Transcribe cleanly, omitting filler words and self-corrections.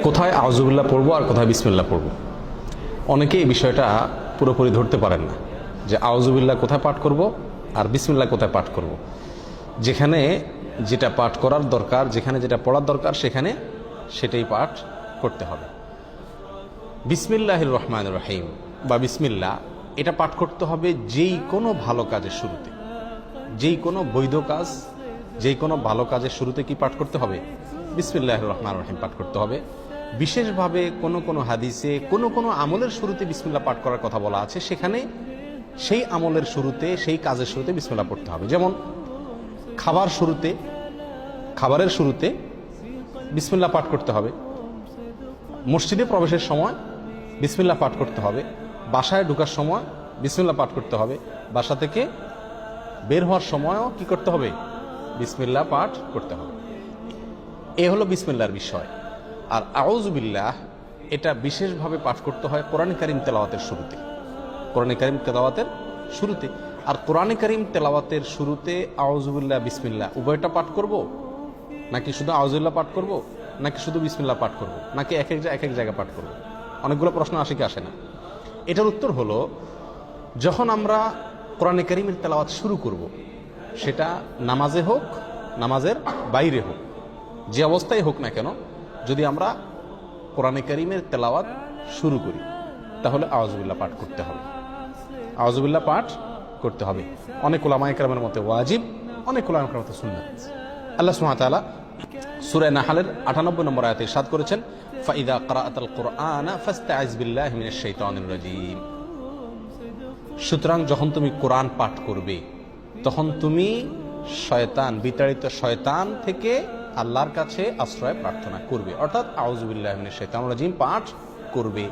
কোথায় আউযুবিল্লাহ পড়বো আর কোথায় বিসমিল্লাহ পড়বো, অনেকে এই বিষয়টা পুরোপুরি ধরতে পারেন না যে আউযুবিল্লাহ কোথায় পাঠ করব আর বিসমিল্লাহ কোথায় পাঠ করব। যেখানে যেটা পাঠ করার দরকার, যেখানে যেটা পড়ার দরকার, সেখানে সেটাই পাঠ করতে হবে। বিসমিল্লাহির রহমানির রহিম বা বিসমিল্লাহ, এটা পাঠ করতে হবে যেই কোনো ভালো কাজের শুরুতে, যেই কোনো বৈধ কাজ, যেই কোনো ভালো কাজের শুরুতে কি পাঠ করতে হবে? বিসমিল্লাহির রহমানির রহিম পাঠ করতে হবে। বিশেষভাবে কোনো কোনো হাদিসে কোনো কোনো আমলের শুরুতে বিসমিল্লাহ পাঠ করার কথা বলা আছে, সেখানে সেই আমলের শুরুতে, সেই কাজের শুরুতে বিসমিল্লাহ পড়তে হবে। যেমন খাবারের শুরুতে বিসমিল্লাহ পাঠ করতে হবে, মসজিদে প্রবেশের সময় বিসমিল্লাহ পাঠ করতে হবে, বাসায় ঢোকার সময় বিসমিল্লাহ পাঠ করতে হবে, বাসা থেকে বের হওয়ার সময়ও কি করতে হবে? বিসমিল্লাহ পাঠ করতে হবে। এ হলো বিসমিল্লাহর বিষয়। আর আউযুবিল্লাহ, এটা বিশেষভাবে পাঠ করতে হয় কোরআন কারীম তেলাওয়াতের শুরুতে, কোরআন কারীম তেলাওয়াতের শুরুতে। আর কোরআন কারীম তেলাওয়াতের শুরুতে আউযুবিল্লাহ বিসমিল্লাহ উভয়টা পাঠ করব, নাকি শুধু আউযুবিল্লাহ পাঠ করব, নাকি শুধু বিসমিল্লাহ পাঠ করব, নাকি এক এক জায়গায় পাঠ করব? অনেকগুলো প্রশ্ন আসে কি আসে না? এটার উত্তর হলো, যখন আমরা কোরআন কারীমের তেলাওয়াত শুরু করব, সেটা নামাজে হোক, নামাজের বাইরে হোক, যে অবস্থায় হোক না কেন, যদি আমরা কোরআন কারীমের তেলাওয়াত শুরু করি, তাহলে আউযুবিল্লাহ পাঠ করতে হবে, আউযুবিল্লাহ পাঠ করতে হবে। অনেক উলামায়ে কেরামের মতে ওয়াজিব, অনেক উলামায়ে কেরামের মতে সুন্নাত। আল্লাহ সুবহানাহু ওয়া তাআলা সূরা নাহলের 98 নম্বর আয়াতে ইরশাদ করেছেন, ফাইদা ক্রাআতাল কুরআনা ফাস্তাইজ বিল্লাহি মিনাশ শাইতানির রাজীম। সুতরাং যখন তুমি কোরআন পাঠ করবে, তখন তুমি শয়তান, বিতাড়িত শয়তান থেকে আল্লাহর কাছে আশ্রয় প্রার্থনা করবে, অর্থাৎ আউযুবিল্লাহি মিনাশ শাইতানির রাজীম পাঠ করবে।